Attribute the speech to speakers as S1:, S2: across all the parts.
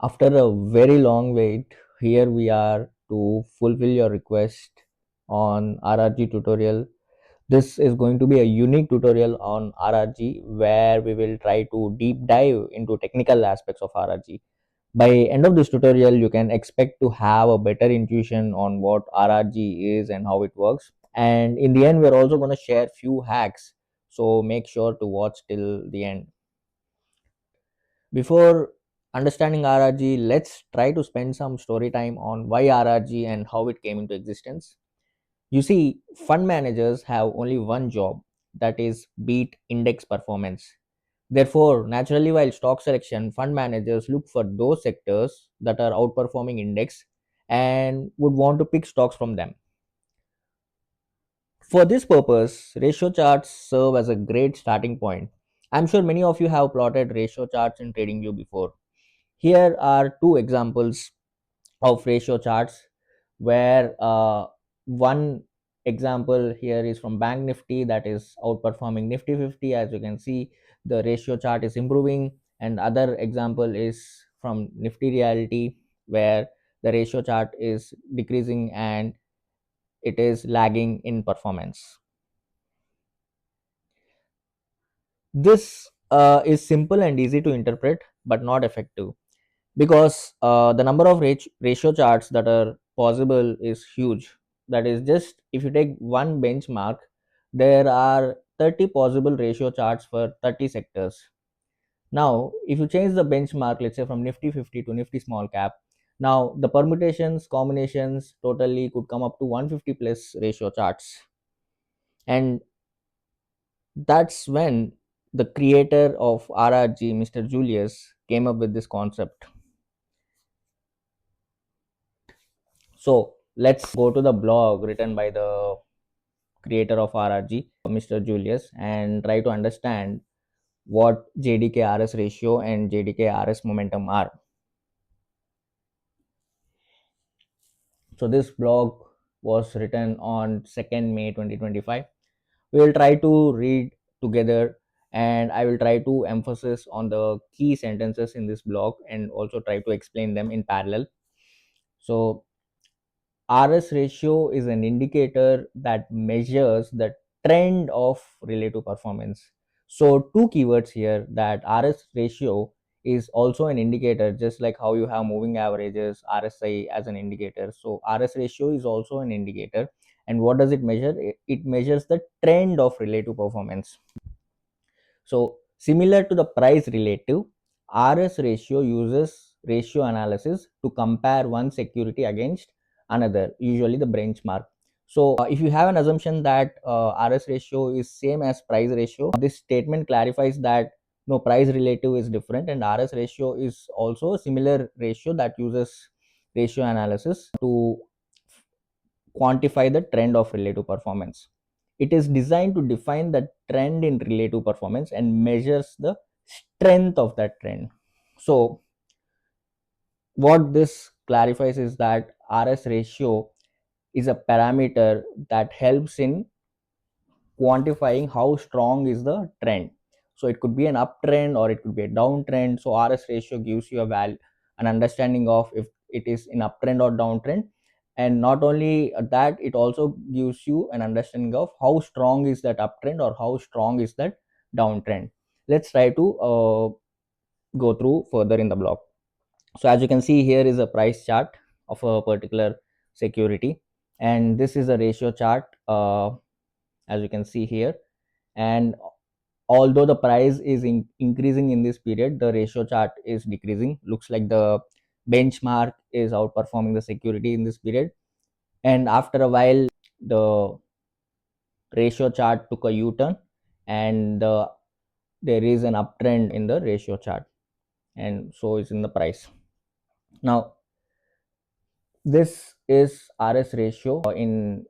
S1: After a very long wait, here we are to fulfill your request on RRG tutorial. This is going to be a unique tutorial on RRG where we will try to deep dive into technical aspects of RRG. By end of this tutorial, you can expect to have a better intuition on what RRG is and how it works. And in the end, we're also going to share few hacks. So make sure to watch till the end. Before understanding RRG, let's try to spend some story time on why RRG and how it came into existence. You see, fund managers have only one job, that is beat index performance. Therefore, naturally, while stock selection, fund managers look for those sectors that are outperforming index and would want to pick stocks from them. For this purpose, ratio charts serve as a great starting point. I'm sure many of you have plotted ratio charts in TradingView before. Here are two examples of ratio charts where one example here is from Bank Nifty that is outperforming Nifty 50. As you can see, the ratio chart is improving, and other example is from Nifty Reality where the ratio chart is decreasing and it is lagging in performance. This is simple and easy to interpret but not effective because the number of ratio charts that are possible is huge. That is, just if you take one benchmark, there are 30 possible ratio charts for 30 sectors. Now if you change the benchmark, let's say from Nifty 50 to Nifty small cap, now the permutations combinations totally could come up to 150 plus ratio charts. And that's when the creator of RRG, Mr. Julius, came up with this concept. So let's go to the blog written by the creator of RRG, Mr. Julius, and try to understand what JDK RS ratio and JDK RS momentum are. So this blog was written on 2nd May 2025. We will try to read together and I will try to emphasize on the key sentences in this blog and also try to explain them in parallel. So RS ratio is an indicator that measures the trend of relative performance. So two keywords here, that RS ratio is also an indicator, just like how you have moving averages, RSI as an indicator. So RS ratio is also an indicator. And what does it measure? It measures the trend of relative performance. So similar to the price relative, RS ratio uses ratio analysis to compare one security against another, usually the benchmark. So if you have an assumption that RS ratio is same as price ratio, this statement clarifies that no, price relative is different and RS ratio is also a similar ratio that uses ratio analysis to quantify the trend of relative performance. It is designed to define the trend in relative performance and measures the strength of that trend. So what this clarifies is that RS ratio is a parameter that helps in quantifying how strong is the trend. So it could be an uptrend or it could be a downtrend. So RS ratio gives you an understanding of if it is in uptrend or downtrend. And not only that, it also gives you an understanding of how strong is that uptrend or how strong is that downtrend. Let's try to go through further in the block. So as you can see, here is a price chart of a particular security, and this is a ratio chart, as you can see here. And although the price is increasing in this period, the ratio chart is decreasing. Looks like the benchmark is outperforming the security in this period, and after a while the ratio chart took a u-turn and there is an uptrend in the ratio chart, and so is in the price. Now this is RS ratio in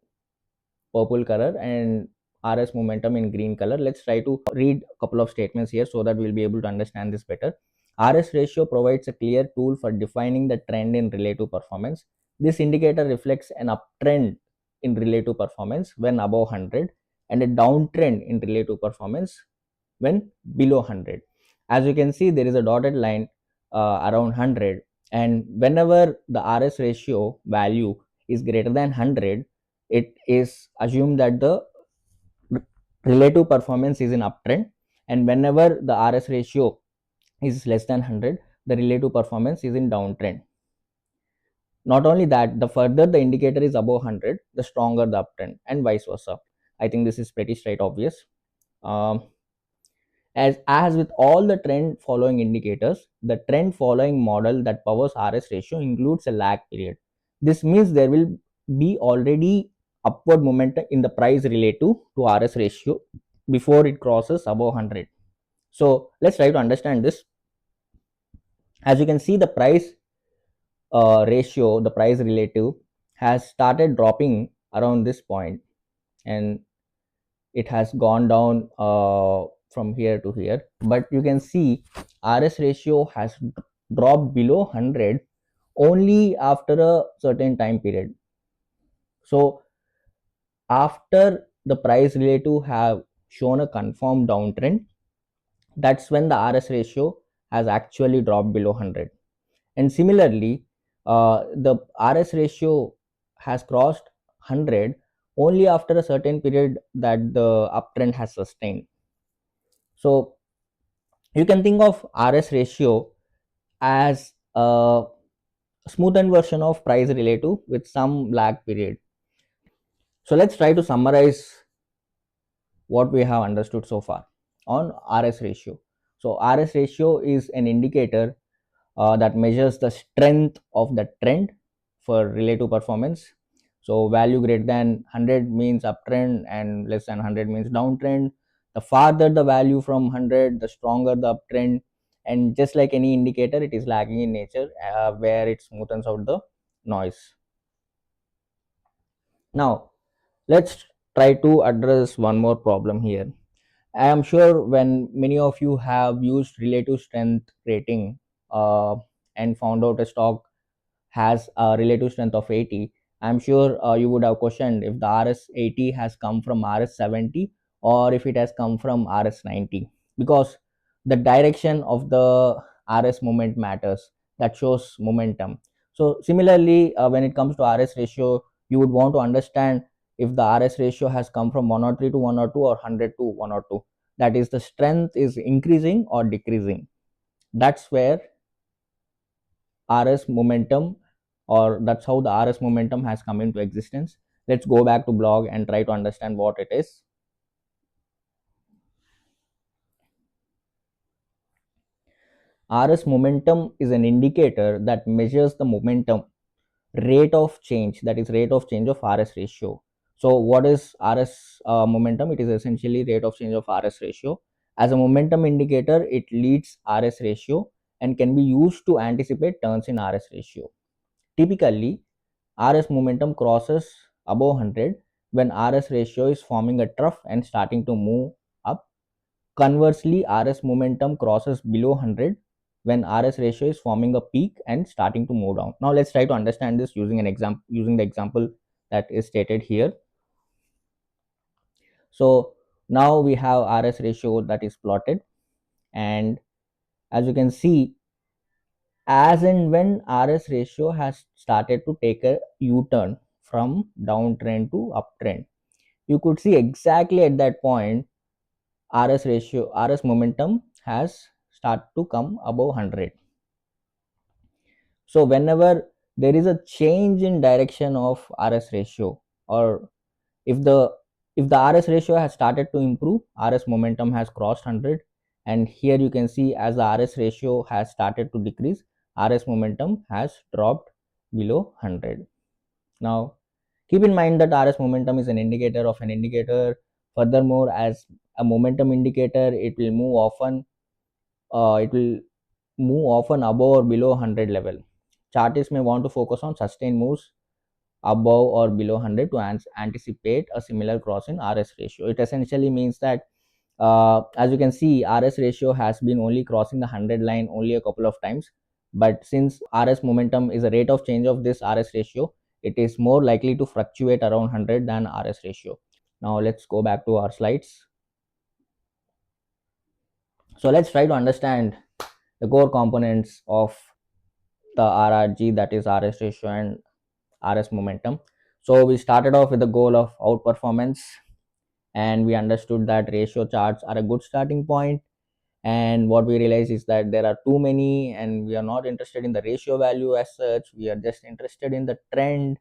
S1: purple color and RS momentum in green color. Let's try to read a couple of statements here so that we'll be able to understand this better. RS ratio provides a clear tool for defining the trend in relative performance. This indicator reflects an uptrend in relative performance when above 100 and a downtrend in relative performance when below 100. As you can see, there is a dotted line around 100. and whenever the RS ratio value is greater than 100, it is assumed that the relative performance is in uptrend, and whenever the RS ratio is less than 100, the relative performance is in downtrend. Not only that, the further the indicator is above 100, the stronger the uptrend, and vice versa. I think this is pretty straight obvious. um, as with all the trend following indicators, the trend following model that powers RS ratio includes a lag period. This means there will be already upward momentum in the price relative to RS ratio before it crosses above 100. So let's try to understand this. As you can see, the price ratio, the price relative, has started dropping around this point, and it has gone down from here to here. But you can see RS ratio has dropped below 100 only after a certain time period. So after the price relative have shown a confirmed downtrend, that's when the RS ratio has actually dropped below 100. And similarly, the RS ratio has crossed 100 only after a certain period that the uptrend has sustained. So you can think of RS ratio as a smoothened version of price relative with some lag period. So let's try to summarize what we have understood so far on RS ratio. So RS ratio is an indicator that measures the strength of the trend for relative performance. So value greater than 100 means uptrend and less than 100 means downtrend. The farther the value from 100, the stronger the uptrend. And just like any indicator, it is lagging in nature, where it smoothens out the noise. Now let's try to address one more problem here. I am sure when many of you have used relative strength rating and found out a stock has a relative strength of 80, I'm sure you would have questioned if the RS 80 has come from RS 70 or if it has come from RS 90, because the direction of the RS moment matters. That shows momentum. So similarly, when it comes to RS ratio, you would want to understand if the RS ratio has come from 103 to 102 or 100 to 102. That is, the strength is increasing or decreasing. That's where RS momentum, or that's how the RS momentum has come into existence. Let's go back to blog and try to understand what it is. RS momentum is an indicator that measures the momentum rate of change, that is rate of change of RS ratio. So what is RS momentum? It is essentially rate of change of RS ratio. As a momentum indicator, it leads RS ratio and can be used to anticipate turns in RS ratio. Typically, RS momentum crosses above 100 when RS ratio is forming a trough and starting to move up. Conversely, RS momentum crosses below 100 when RS ratio is forming a peak and starting to move down. Now let's try to understand this using the example that is stated here. So now we have RS ratio that is plotted, and as you can see, as and when RS ratio has started to take a U-turn from downtrend to uptrend, you could see exactly at that point RS momentum has started to come above 100. So whenever there is a change in direction of RS ratio, or if the RS ratio has started to improve, RS momentum has crossed 100, and here you can see as the RS ratio has started to decrease, RS momentum has dropped below 100. Now keep in mind that RS momentum is an indicator of an indicator. Furthermore, as a momentum indicator, it will move often above or below 100 level. Chartists may want to focus on sustained moves above or below 100 to anticipate a similar cross in RS ratio. It essentially means that as you can see, RS ratio has been only crossing the 100 line only a couple of times, but since RS momentum is a rate of change of this RS ratio, it is more likely to fluctuate around 100 than RS ratio. Now let's go back to our slides. So let's try to understand the core components of the RRG, that is RS ratio and RS momentum. So we started off with the goal of outperformance, and we understood that ratio charts are a good starting point. And what we realize is that there are too many, and we are not interested in the ratio value as such. We are just interested in the trend,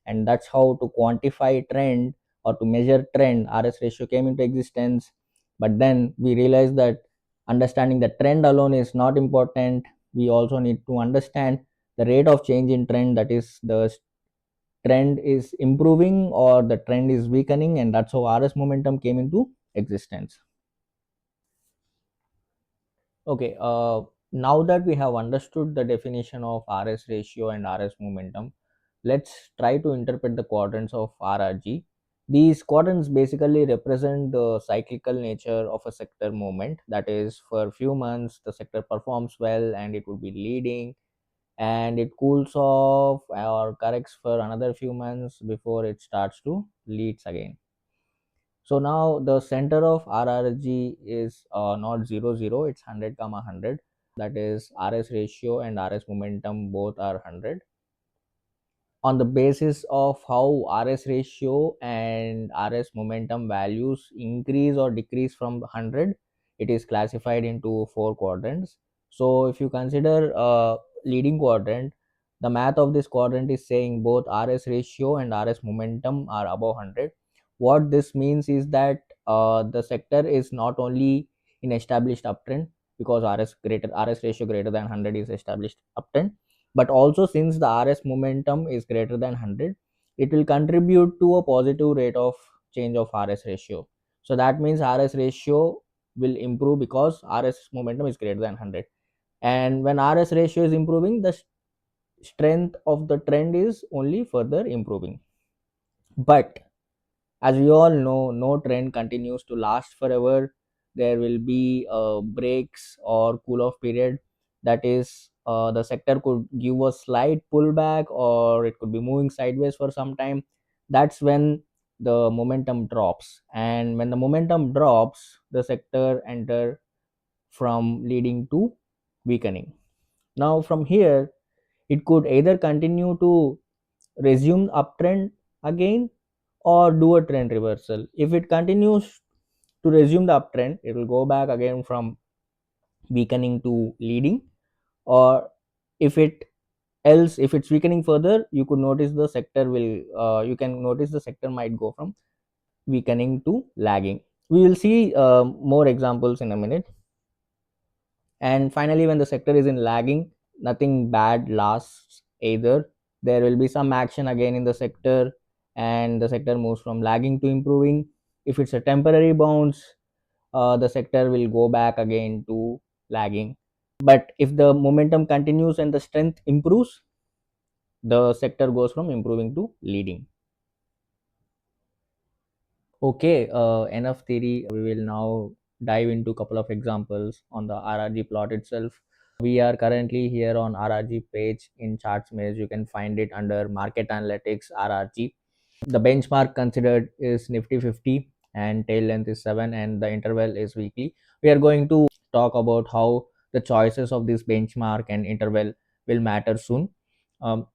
S1: and that's how to quantify trend or to measure trend. RS ratio came into existence, but then we realized that understanding the trend alone is not important. We also need to understand the rate of change in trend, that is the trend is improving or the trend is weakening, and that's how RS momentum came into existence. Okay, now that we have understood the definition of RS ratio and RS momentum, let's try to interpret the quadrants of RRG. These quadrants basically represent the cyclical nature of a sector movement. That is, for a few months, the sector performs well and it would be leading, and it cools off or corrects for another few months before it starts to leads again. So now the center of RRG is not 0 0, it's 100 comma 100. That is RS ratio and RS momentum both are 100. On the basis of how RS ratio and RS momentum values increase or decrease from 100, it is classified into four quadrants. So if you consider a leading quadrant, the math of this quadrant is saying both RS ratio and RS momentum are above 100. What this means is that the sector is not only in established uptrend, because RS ratio greater than 100 is established uptrend, but also since the RS momentum is greater than 100, it will contribute to a positive rate of change of RS ratio. So that means RS ratio will improve because RS momentum is greater than 100. And when RS ratio is improving, the strength of the trend is only further improving. But as we all know, no trend continues to last forever. There will be breaks or cool off period. That is, the sector could give a slight pullback or it could be moving sideways for some time. That's when the momentum drops, and when the momentum drops, the sector enter from leading to weakening. Now from here, it could either continue to resume uptrend again or do a trend reversal. If it continues to resume the uptrend, it will go back again from weakening to leading. Or if it if it's weakening further, you could notice the sector will you can notice the sector might go from weakening to lagging. We will see more examples in a minute. And finally, when the sector is in lagging, nothing bad lasts either. There will be some action again in the sector, and the sector moves from lagging to improving. If it's a temporary bounce, the sector will go back again to lagging. But if the momentum continues and the strength improves, the sector goes from improving to leading. Okay, enough theory. We will now dive into a couple of examples on the RRG plot itself. We are currently here on RRG page in ChartsMaze. You can find it under Market Analytics RRG. The benchmark considered is Nifty 50 and tail length is 7 and the interval is weekly. We are going to talk about how the choices of this benchmark and interval will matter soon. Um,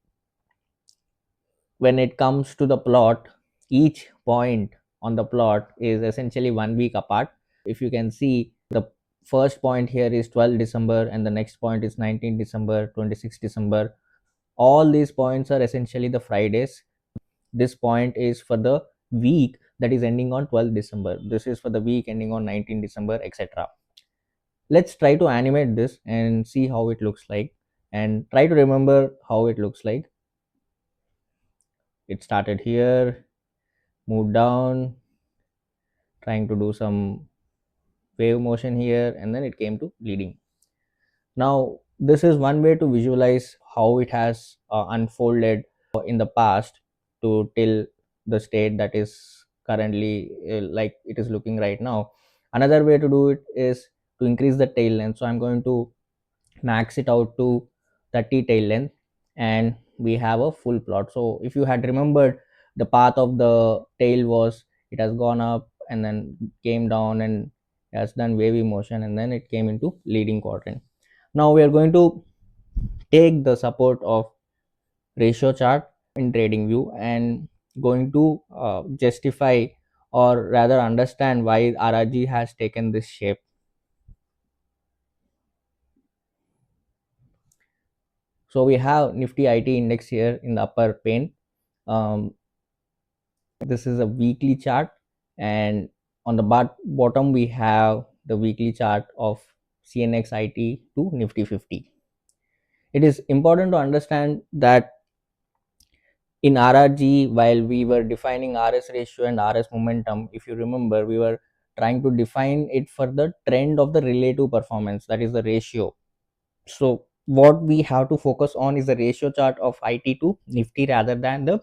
S1: when it comes to the plot, each point on the plot is essentially 1 week apart. If you can see, the first point here is 12 December and the next point is 19 December, 26 December. All these points are essentially the Fridays. This point is for the week that is ending on 12 December. This is for the week ending on 19 December, etc. Let's try to animate this and see how it looks like, and try to remember how it looks like. It started here, moved down, trying to do some wave motion here, and then it came to leading. Now this is one way to visualize how it has unfolded in the past to till the state that is currently like it is looking right now. Another way to do it is to increase the tail length. So I'm going to max it out to 30 tail length, and we have a full plot. So if you had remembered, the path of the tail was it has gone up and then came down and has done wavy motion, and then it came into leading quadrant. Now we are going to take the support of ratio chart in trading view and going to justify or rather understand why RRG has taken this shape. So we have Nifty IT index here in the upper pane. Um, this is a weekly chart, and on the bottom we have the weekly chart of CNX IT to Nifty 50. It is important to understand that in RRG, while we were defining RS ratio and RS momentum, if you remember, we were trying to define it for the trend of the relative performance, that is the ratio. So what we have to focus on is the ratio chart of IT to Nifty rather than the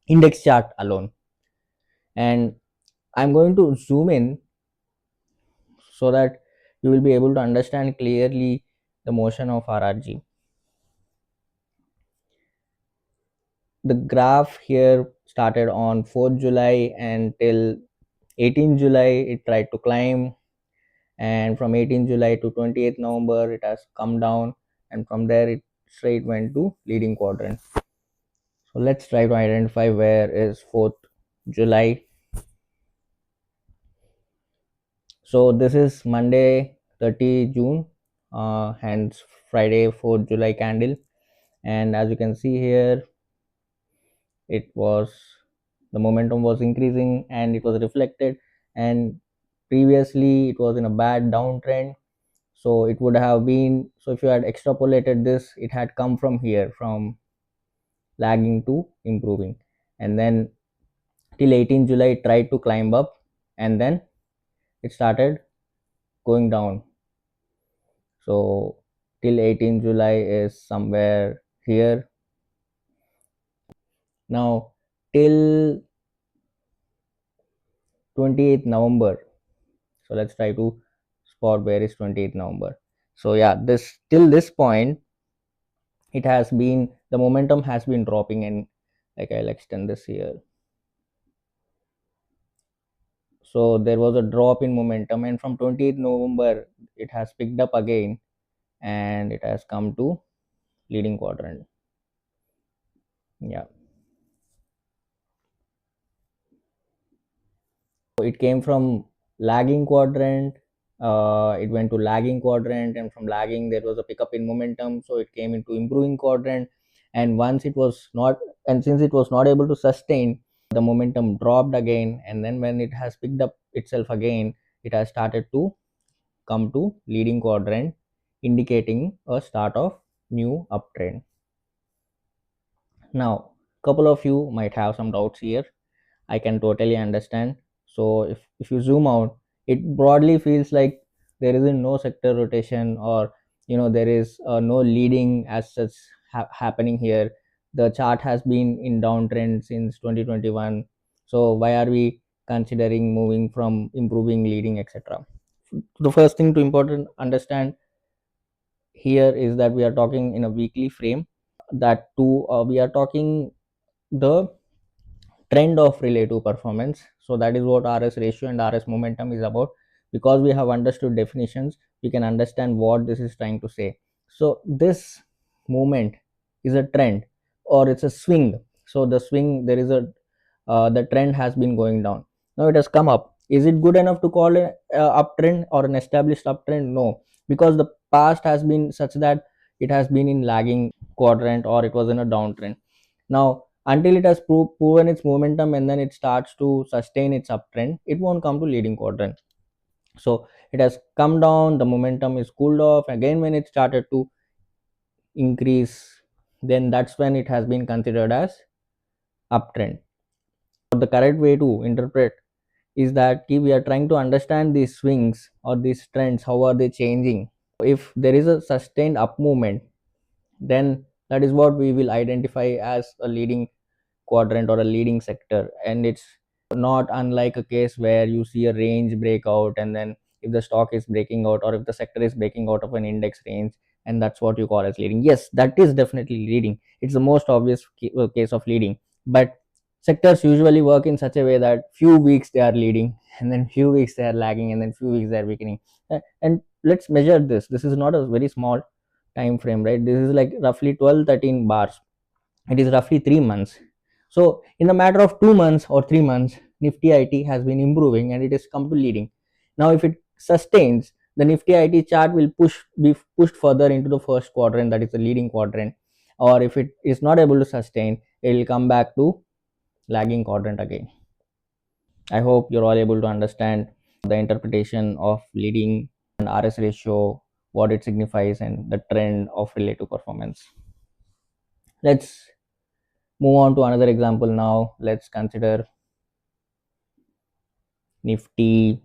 S1: index chart alone. And I'm going to zoom in so that you will be able to understand clearly the motion of RRG. The graph here started on 4th July and till 18th July it tried to climb, and from 18th July to 28th November it has come down, and from there it straight went to leading quadrant. So let's try to identify where is 4th July. So this is Monday 30 June, hence Friday 4th July candle, and as you can see here it was, the momentum was increasing and it was reflected, and previously it was in a bad downtrend. So it would have been, so if you had extrapolated this, it had come from here, from lagging to improving, and then till 18 July it tried to climb up, and then it started going down. So till 18 July is somewhere here. Now till 28th November, so let's try to spot where is 28th November. So yeah, this till this point it has been, the momentum has been dropping, and like I'll extend this here. So there was a drop in momentum, and from 20th November it has picked up again and it has come to leading quadrant. Yeah, so it came from lagging quadrant, it went to lagging quadrant, and from lagging there was a pickup in momentum, so it came into improving quadrant. And once it was not, and since it was not able to sustain, the momentum dropped again, and then when it has picked up itself again, it has started to come to leading quadrant, indicating a start of new uptrend. Now couple of you might have some doubts here, I can totally understand. So if you zoom out, it broadly feels like there isn't no sector rotation, or there is no leading as such happening here. The chart has been in downtrend since 2021, so why are we considering moving from improving, leading, etc. The first thing to important understand here is that we are talking in a weekly frame, that too we are talking the trend of relative performance. So that is what RS ratio and RS momentum is about. Because we have understood definitions, we can understand what this is trying to say. So this movement is a trend or it's a swing. So the swing, there is a the trend has been going down, now it has come up. Is it good enough to call an uptrend or an established uptrend? No, because the past has been such that it has been in lagging quadrant or it was in a downtrend. Now until it has proven its momentum and then it starts to sustain its uptrend, it won't come to leading quadrant. So it has come down, the momentum is cooled off again, when it started to increase, then that's when it has been considered as uptrend. The correct way to interpret is that we are trying to understand these swings or these trends, how are they changing. If there is a sustained up movement, then that is what we will identify as a leading quadrant or a leading sector. And it's not unlike a case where you see a range breakout, and then if the stock is breaking out or if the sector is breaking out of an index range, and that's what you call as leading. Yes, that is definitely leading, it's the most obvious case of leading. But sectors usually work in such a way that few weeks they are leading, and then few weeks they are lagging, and then few weeks they are weakening. And let's measure this. This is not a very small time frame, right? This is like roughly 12 13 bars. It is roughly 3 months. So in the matter of 2 months or 3 months, Nifty IT has been improving and it has come to leading. Now if it sustains, the Nifty IT chart will be pushed further into the first quadrant, that is the leading quadrant. Or if it is not able to sustain, it will come back to lagging quadrant again. I hope you're all able to understand the interpretation of leading and RS ratio, what it signifies, and the trend of relative performance. Let's move on to another example now. Let's consider Nifty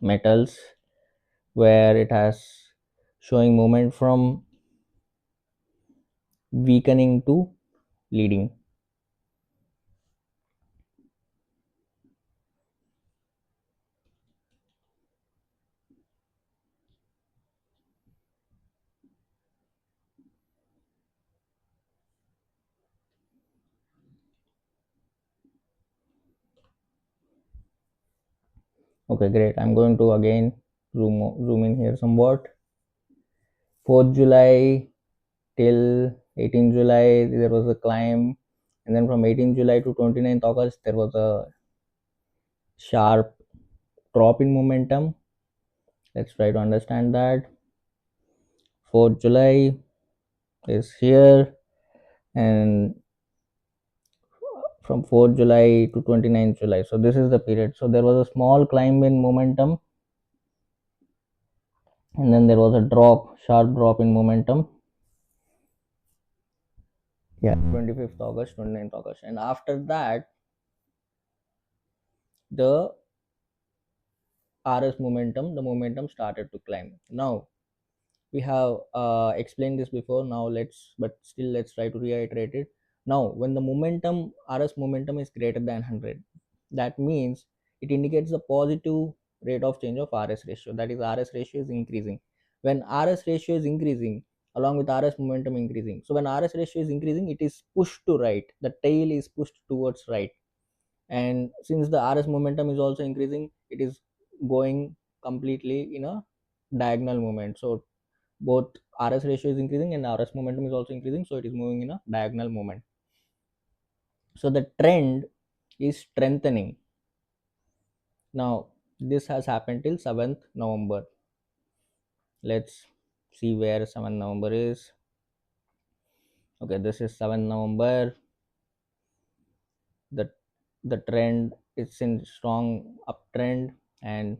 S1: metals, where it has showing movement from weakening to leading. Okay, great. I'm going to again zoom in here somewhat. 4th July till 18th July, there was a climb, and then from 18th July to 29th August, there was a sharp drop in momentum. Let's try to understand that. 4th July is here, and from 4th July to 29th July. So this is the period. So there was a small climb in momentum, and then there was a drop, sharp drop in momentum. Yeah, 25th August, 29th August. And after that, the RS momentum, the momentum started to climb. Now, we have explained this before. Now let's try to reiterate it. Now when the momentum, RS momentum, is greater than 100, that means it indicates the positive rate of change of RS ratio, that is RS ratio is increasing. When RS ratio is increasing along with RS momentum increasing, so when RS ratio is increasing, it is pushed to right, the tail is pushed towards right. And since the RS momentum is also increasing, it is going completely in a diagonal movement. So both RS ratio is increasing and RS momentum is also increasing, so it is moving in a diagonal movement. So the trend is strengthening. Now this has happened till 7th November. Let's see where 7th November is. Okay, this is 7th November. The the trend is in strong uptrend. And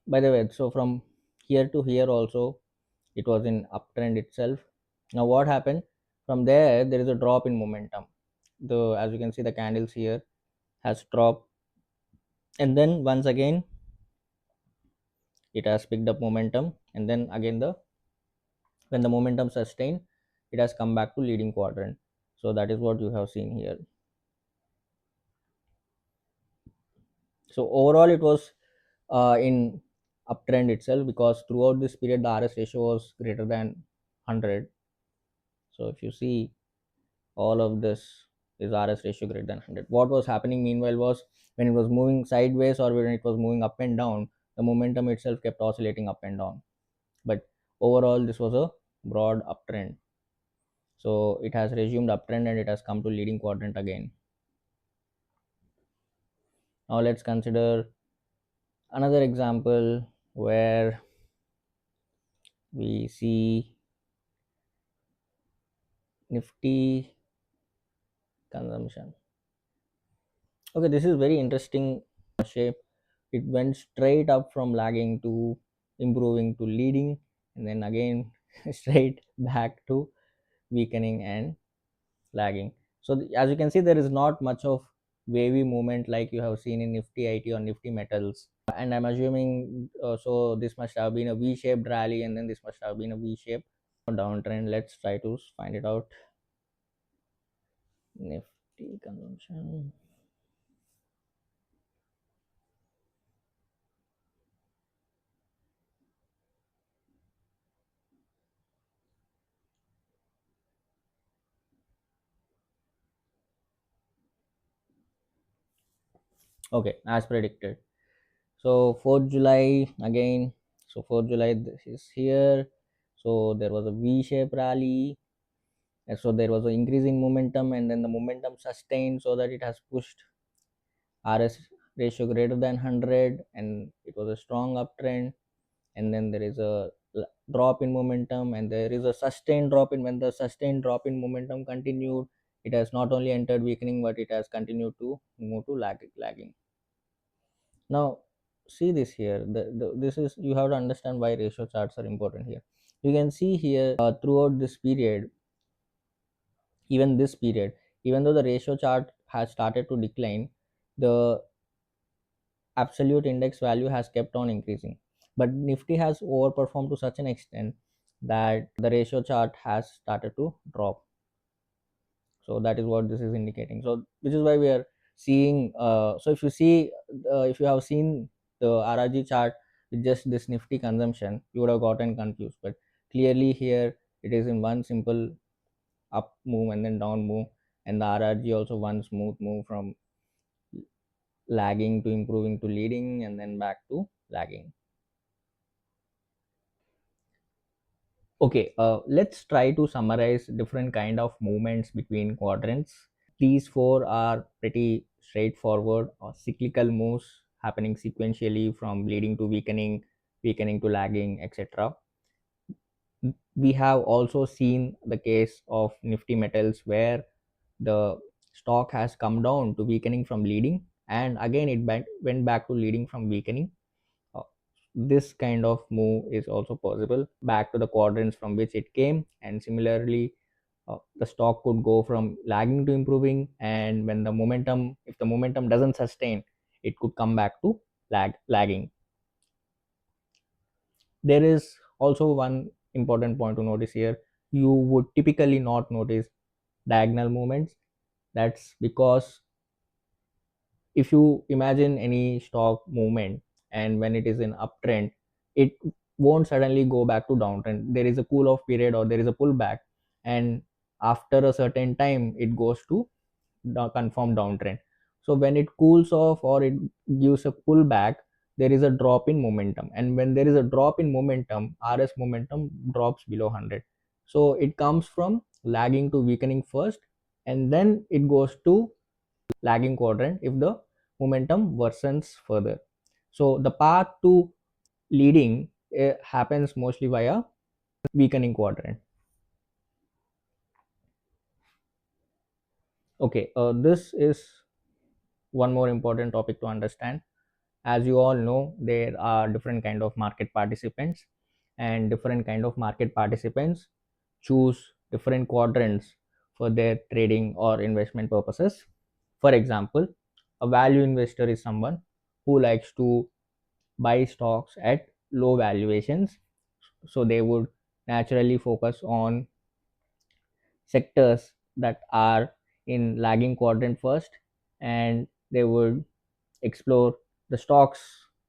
S1: by the way, so from here to here also, it was in uptrend itself. Now what happened? From there is a drop in momentum. The, as you can see, the candles here has dropped, and then once again it has picked up momentum, and then again, the when the momentum sustained, it has come back to leading quadrant. So that is what you have seen here. So overall it was in uptrend itself, because throughout this period the RS ratio was greater than 100. So if you see, all of this is RS ratio greater than 100. What was happening meanwhile was, when it was moving sideways or when it was moving up and down, the momentum itself kept oscillating up and down. But overall this was a broad uptrend. So it has resumed uptrend and it has come to leading quadrant again. Now let's consider another example where we see Nifty consumption. Okay, this is very interesting shape. It went straight up from lagging to improving to leading, and then again straight back to weakening and lagging. So as you can see, there is not much of wavy movement like you have seen in Nifty IT or Nifty metals. And I'm assuming, so this must have been a V-shaped rally, and then this must have been a V-shaped downtrend. Let's try to find it out. Nifty consumption. Okay, as predicted. So 4th July again. So 4th July, this is here. So there was a V-shaped rally, and so there was an increase in momentum, and then the momentum sustained so that it has pushed RS ratio greater than 100, and it was a strong uptrend. And then there is a drop in momentum, and there is a sustained drop in when the sustained drop in momentum continued, it has not only entered weakening but it has continued to move to lagging. Now see this here, this is, you have to understand why ratio charts are important here. You can see here throughout this period, even this period, even though the ratio chart has started to decline, the absolute index value has kept on increasing, but Nifty has overperformed to such an extent that the ratio chart has started to drop. So that is what this is indicating. So which is why we are seeing so if you see if you have seen the RRG chart with just this Nifty consumption, you would have gotten confused, but clearly here it is in one simple up move and then down move, and the RRG also one smooth move from lagging to improving to leading and then back to lagging. Okay, let's try to summarize different kind of movements between quadrants. These four are pretty straightforward, cyclical moves happening sequentially from leading to weakening, weakening to lagging, etc. We have also seen the case of Nifty metals where the stock has come down to weakening from leading, and again it went back to leading from weakening. uh, this kind of move is also possible back to the quadrants from which it came, and similarly the stock could go from lagging to improving, and when the momentum, if the momentum doesn't sustain, it could come back to lagging. There is also one important point to notice here. You would typically not notice diagonal movements. That's because if you imagine any stock movement, and when it is in uptrend, it won't suddenly go back to downtrend. There is a cool off period or there is a pullback, and after a certain time it goes to the confirmed downtrend. So when it cools off or it gives a pullback, there is a drop in momentum, and when there is a drop in momentum, RS momentum drops below 100. So it comes from lagging to weakening first, and then it goes to lagging quadrant if the momentum worsens further. So the path to leading happens mostly via weakening quadrant. Okay, this is one more important topic to understand. As you all know, there are different kind of market participants, and different kind of market participants choose different quadrants for their trading or investment purposes. For example, a value investor is someone who likes to buy stocks at low valuations, so they would naturally focus on sectors that are in lagging quadrant first, and they would explore the stocks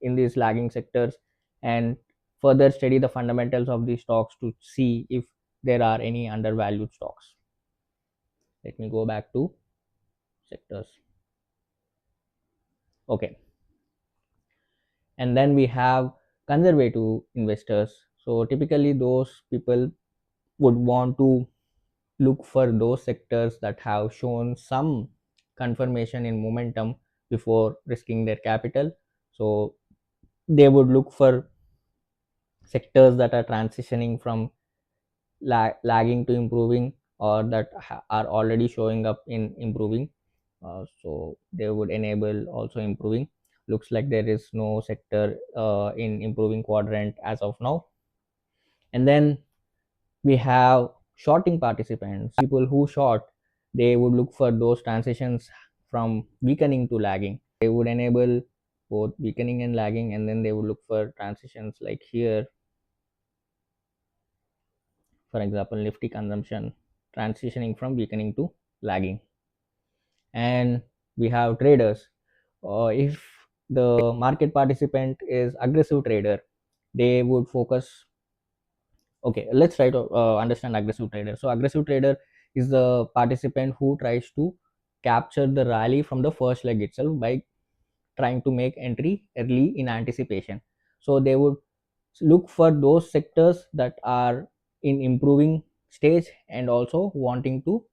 S1: in these lagging sectors and further study the fundamentals of these stocks to see if there are any undervalued stocks. Let me go back to sectors. Okay, and then we have conservative investors. So typically those people would want to look for those sectors that have shown some confirmation in momentum before risking their capital. So they would look for sectors that are transitioning from lagging to improving, or that are already showing up in improving. So they would enable also improving. Looks like there is no sector in improving quadrant as of now. And then we have shorting participants, people who short. They would look for those transitions from weakening to lagging. They would enable both weakening and lagging, and then they would look for transitions like here, for example Nifty consumption transitioning from weakening to lagging. And we have traders. If the market participant is aggressive trader, they would focus. Okay, let's try to understand aggressive trader. So aggressive trader is the participant who tries to capture the rally from the first leg itself by trying to make entry early in anticipation. So they would look for those sectors that are in improving stage and also wanting to,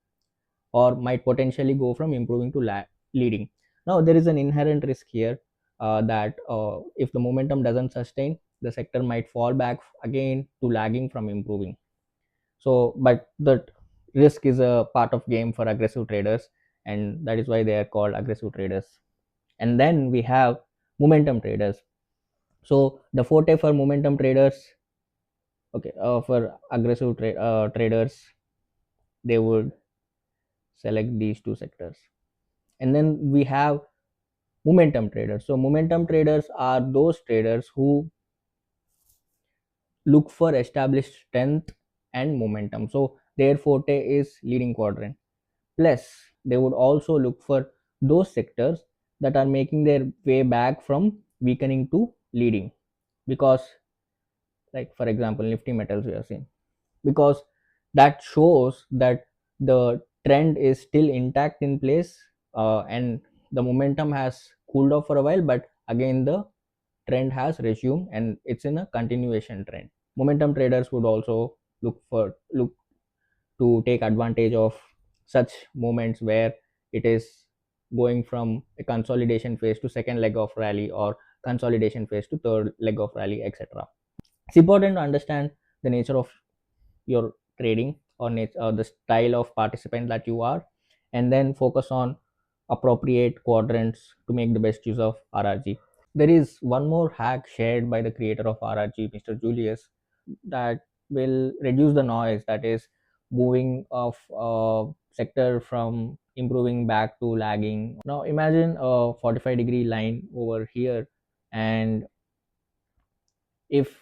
S1: or might potentially go from improving to leading. Now there is an inherent risk here, that if the momentum doesn't sustain, the sector might fall back again to lagging from improving. So but that risk is a part of game for aggressive traders, and that is why they are called aggressive traders. And then we have momentum traders. So the forte for momentum traders, okay, for aggressive traders, they would select these two sectors. And then we have momentum traders. So momentum traders are those traders who look for established strength and momentum. So their forte is leading quadrant. Plus, they would also look for those sectors that are making their way back from weakening to leading. Because, like for example, Nifty metals we have seen, because that shows that the trend is still intact in place, and the momentum has cooled off for a while, but again the trend has resumed and it's in a continuation trend. Momentum traders would also look to take advantage of such moments where it is going from a consolidation phase to second leg of rally, or consolidation phase to third leg of rally, etc. It's important to understand the nature of your trading, or the style of participant that you are, and then focus on appropriate quadrants to make the best use of RRG. There is one more hack shared by the creator of RRG, Mr. Julius, that will reduce the noise, that is moving of sector from improving back to lagging. Now imagine a 45-degree line over here, and if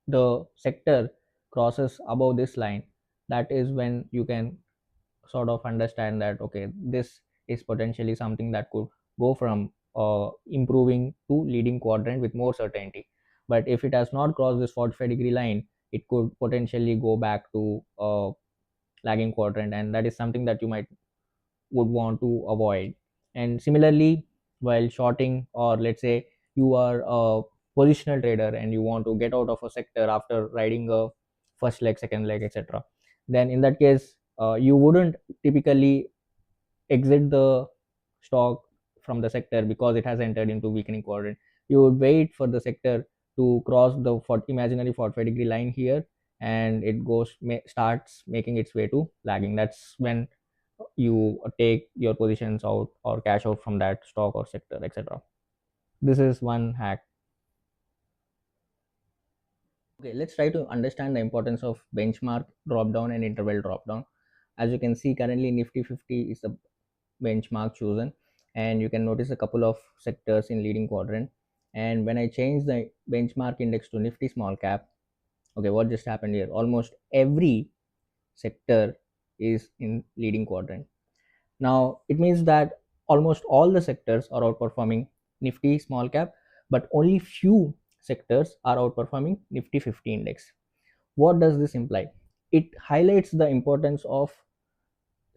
S1: the sector crosses above this line, that is when you can sort of understand that okay, this is potentially something that could go from improving to leading quadrant with more certainty. But if it has not crossed this 45-degree line, it could potentially go back to lagging quadrant, and that is something that you might would want to avoid. And similarly, while shorting, or let's say you are a positional trader and you want to get out of a sector after riding a first leg, second leg, etc., then in that case you wouldn't typically exit the stock from the sector because it has entered into weakening quadrant. You would wait for the sector to cross the imaginary 45-degree line here, and it starts making its way to lagging. That's when you take your positions out or cash out from that stock or sector, etc. This is one hack. Okay, let's try to understand the importance of benchmark drop down and interval drop down. As you can see, currently Nifty 50 is the benchmark chosen, and you can notice a couple of sectors in leading quadrant. And when I change the benchmark index to Nifty small cap, okay, what just happened here? Almost every sector is in leading quadrant. Now it means that almost all the sectors are outperforming Nifty small cap, but only few sectors are outperforming Nifty 50 index. What does this imply? It highlights the importance of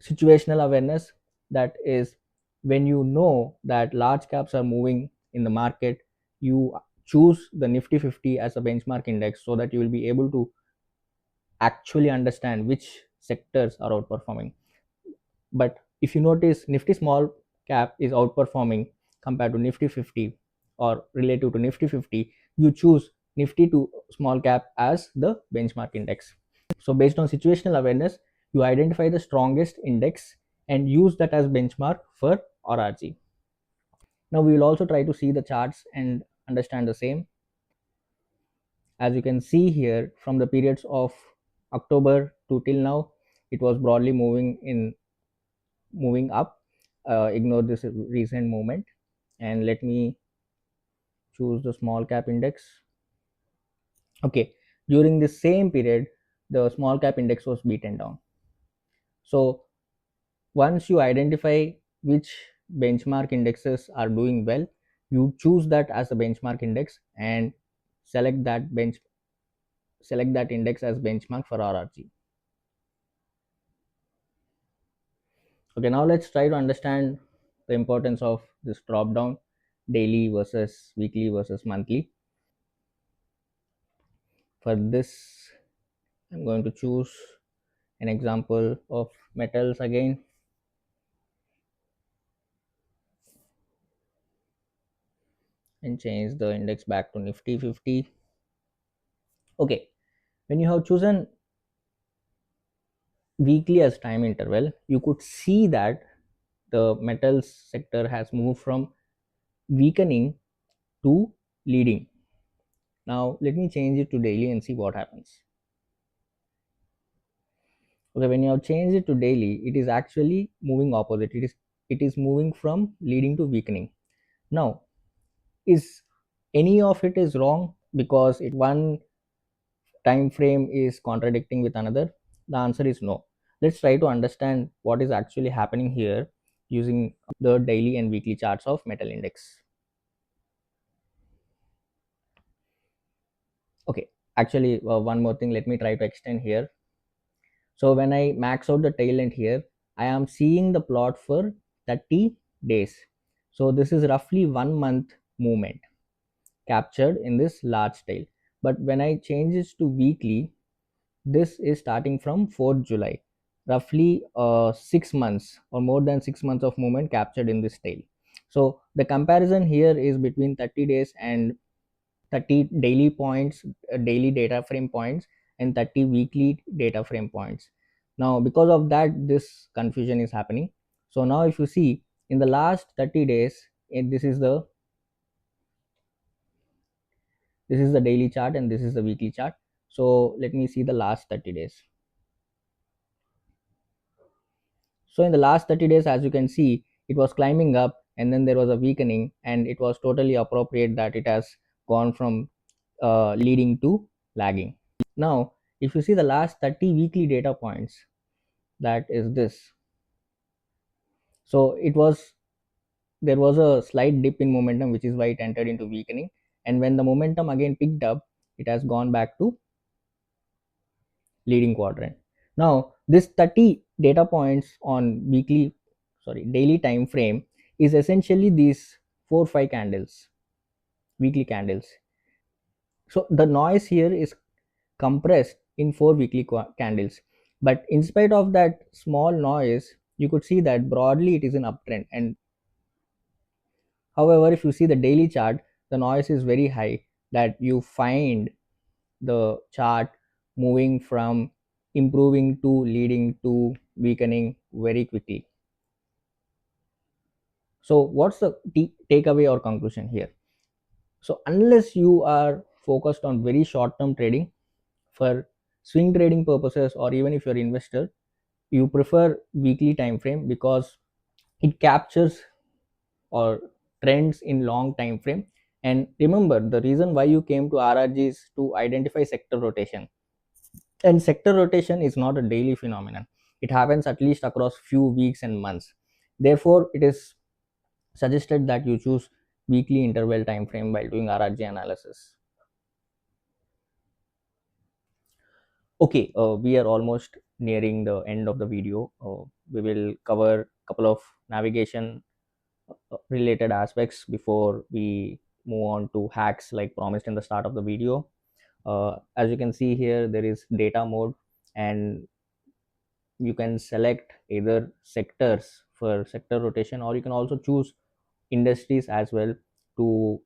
S1: situational awareness. That is, when you know that large caps are moving in the market, you choose the Nifty 50 as a benchmark index so that you will be able to actually understand which sectors are outperforming. But if you notice, Nifty small cap is outperforming compared to Nifty 50, or relative to Nifty 50, you choose Nifty to small cap as the benchmark index. So based on situational awareness, you identify the strongest index and use that as benchmark for RRG. Now we will also try to see the charts and understand the same. As you can see here, from the periods of October to till now, it was broadly moving up. Ignore this recent movement, and let me choose the small cap index. Okay, during the same period, the small cap index was beaten down. So once you identify which benchmark indexes are doing well, you choose that as a benchmark index and select that index as benchmark for RRG. Okay, now let's try to understand the importance of this drop down, daily versus weekly versus monthly. For this, I'm going to choose an example of metals again, and change the index back to Nifty 50. Okay, when you have chosen weekly as time interval, you could see that the metals sector has moved from weakening to leading. Now let me change it to daily and see what happens. Okay, when you have changed it to daily, it is actually moving opposite. It is moving from leading to weakening. Now, is any of it is wrong because it one time frame is contradicting with another? The answer is no. Let's try to understand what is actually happening here using the daily and weekly charts of metal index. Okay, actually, one more thing, let me try to extend here. So when I max out the tail end here, I am seeing the plot for 30 days. So this is roughly 1 month movement captured in this large tail. But when I change this to weekly, this is starting from 4th July, roughly 6 months or more than 6 months of movement captured in this tail. So the comparison here is between 30 days and 30 daily points, daily data frame points, and 30 weekly data frame points. Now because of that, this confusion is happening. So now if you see in the last 30 days, this is the daily chart and this is the weekly chart. So let me see the last 30 days. So in the last 30 days, as you can see, it was climbing up and then there was a weakening, and it was totally appropriate that it has gone from leading to lagging. Now, if you see the last 30 weekly data points, that is this. So there was a slight dip in momentum, which is why it entered into weakening. And when the momentum again picked up, it has gone back to leading quadrant. Now, this 30 data points on daily time frame is essentially these 4 5 candles, weekly candles. So the noise here is compressed in 4 weekly candles. But in spite of that small noise, you could see that broadly it is an uptrend. And however, if you see the daily chart, the noise is very high, that you find the chart moving from improving to leading to weakening very quickly. So what's the takeaway or conclusion here? So unless you are focused on very short term trading, for swing trading purposes, or even if you're an investor, you prefer weekly time frame because it captures or trends in long time frame. And remember, the reason why you came to RRG is to identify sector rotation, and sector rotation is not a daily phenomenon. It happens at least across few weeks and months. Therefore it is suggested that you choose weekly interval time frame while doing RRG analysis. Okay, we are almost nearing the end of the video. We will cover a couple of navigation related aspects before we move on to hacks like promised in the start of the video. As you can see here, there is data mode, and you can select either sectors for sector rotation, or you can also choose industries as well to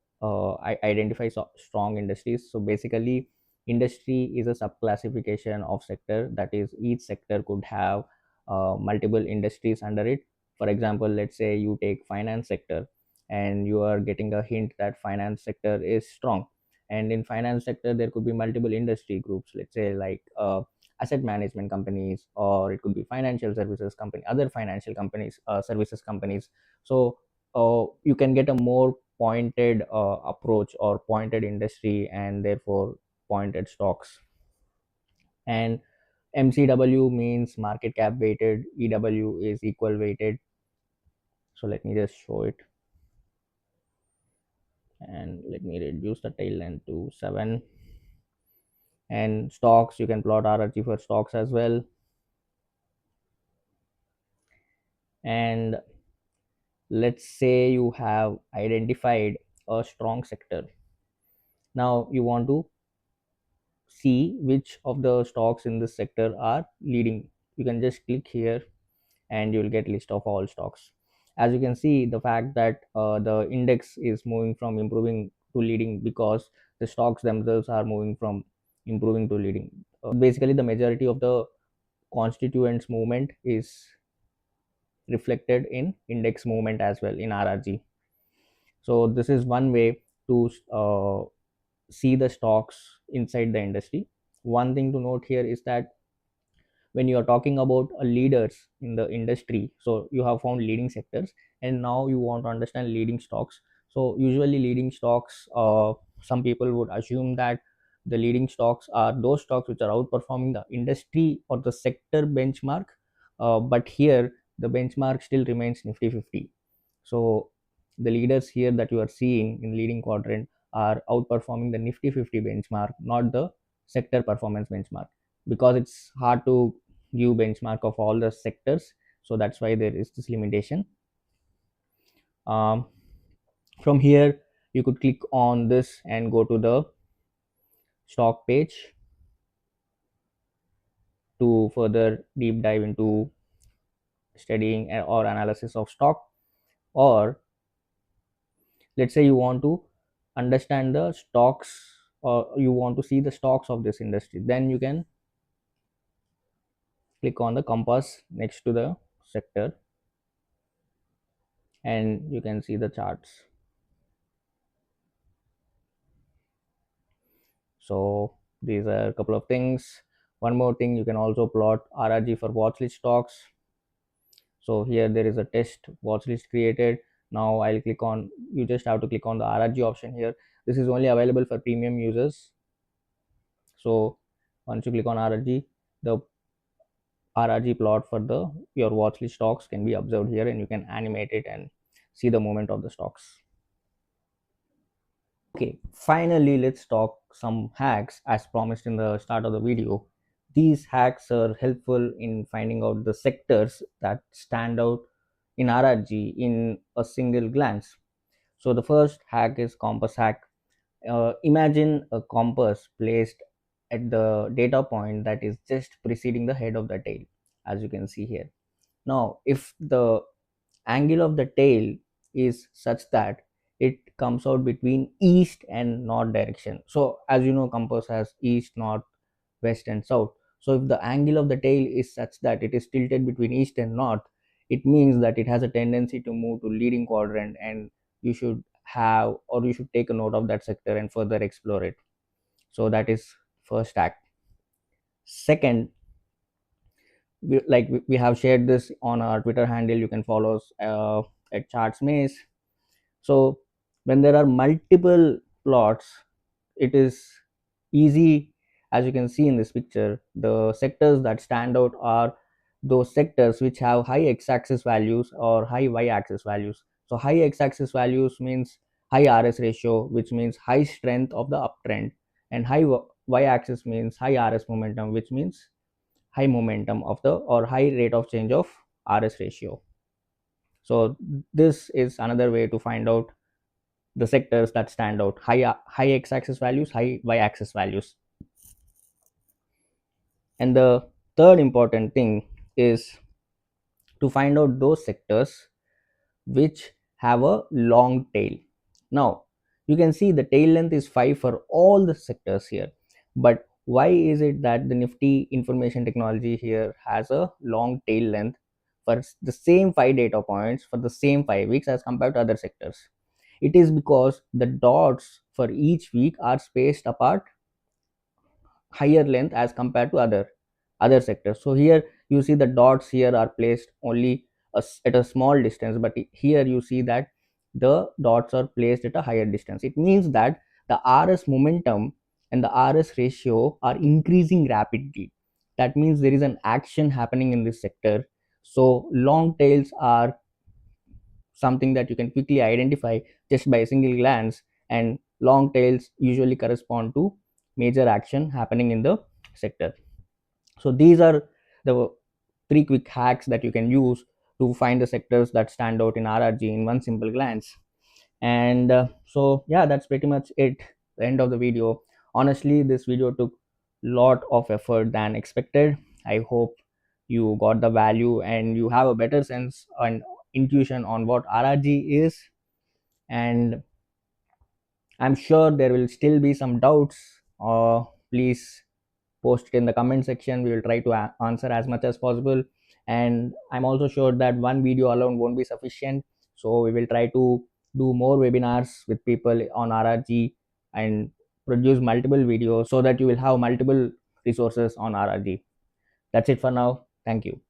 S1: identify strong industries. So basically, industry is a subclassification of sector, that is each sector could have multiple industries under it. For example, let's say you take finance sector, and you are getting a hint that finance sector is strong, and in finance sector there could be multiple industry groups, let's say like asset management companies, or it could be financial services company, other financial companies, services companies. So you can get a more pointed approach or pointed industry, and therefore pointed stocks. And MCW means market cap weighted, EW is equal weighted. So let me just show it, and let me reduce the tail length to 7. And stocks, you can plot RRG for stocks as well. And let's say you have identified a strong sector. Now you want to see which of the stocks in this sector are leading, you can just click here and you will get list of all stocks. As you can see, the fact that the index is moving from improving to leading because the stocks themselves are moving from improving to leading. Basically the majority of the constituents movement is reflected in index movement as well in RRG. So this is one way to see the stocks inside the industry. One thing to note here is that when you are talking about leaders in the industry, so you have found leading sectors and now you want to understand leading stocks. So usually leading stocks, some people would assume that the leading stocks are those stocks which are outperforming the industry or the sector benchmark, but here the benchmark still remains nifty 50. So the leaders here that you are seeing in leading quadrant are outperforming the nifty 50 benchmark, not the sector performance benchmark, because it's hard to give benchmark of all the sectors. So that's why there is this limitation. um, from here you could click on this and go to the stock page to further deep dive into studying or analysis of stock. Or let's say you want to understand the stocks or you want to see the stocks of this industry, then you can click on the compass next to the sector and you can see the charts. So these are a couple of things. One more thing, you can also plot RRG for watchlist stocks. So here there is a test watchlist created. Now I'll click on, you just have to click on the RRG option here. This is only available for premium users. So once you click on RRG, the RRG plot for the your watchlist stocks can be observed here and you can animate it and see the movement of the stocks. Okay, finally let's talk some hacks as promised in the start of the video. These hacks are helpful in finding out the sectors that stand out in RRG in a single glance. So the first hack is compass hack. Imagine a compass placed at the data point that is just preceding the head of the tail, as you can see here. Now, if the angle of the tail is such that it comes out between east and north direction, so as you know compass has east, north, west and south. So if the angle of the tail is such that it is tilted between east and north, it means that it has a tendency to move to leading quadrant, and you should have or you should take a note of that sector and further explore it. So that is first hack. Second, we have shared this on our Twitter handle, you can follow us at ChartsMaze. So when there are multiple plots, it is easy. As you can see in this picture, the sectors that stand out are those sectors which have high x-axis values or high y-axis values. So high x-axis values means high RS ratio, which means high strength of the uptrend, and high y-axis means high RS momentum, which means high momentum of the or high rate of change of RS ratio. So this is another way to find out the sectors that stand out: high x-axis values, high y-axis values. And the third important thing is to find out those sectors which have a long tail. Now you can see the tail length is 5 for all the sectors here, but why is it that the nifty information technology here has a long tail length for the same 5 data points for the same 5 weeks as compared to other sectors? It is because the dots for each week are spaced apart higher length as compared to other sectors. So here you see the dots here are placed only at a small distance, but here you see that the dots are placed at a higher distance. It means that the RS momentum and the RS ratio are increasing rapidly. That means there is an action happening in this sector. So long tails are something that you can quickly identify just by a single glance, and long tails usually correspond to major action happening in the sector. So these are the three quick hacks that you can use to find the sectors that stand out in RRG in one simple glance. And so yeah, that's pretty much it, the end of the video. Honestly, this video took lot of effort than expected. I hope you got the value and you have a better sense and intuition on what RRG is. And I'm sure there will still be some doubts. Please post it in the comment section. We will try to answer as much as possible. And I'm also sure that one video alone won't be sufficient. So we will try to do more webinars with people on RRG and produce multiple videos so that you will have multiple resources on RRG. That's it for now. Thank you.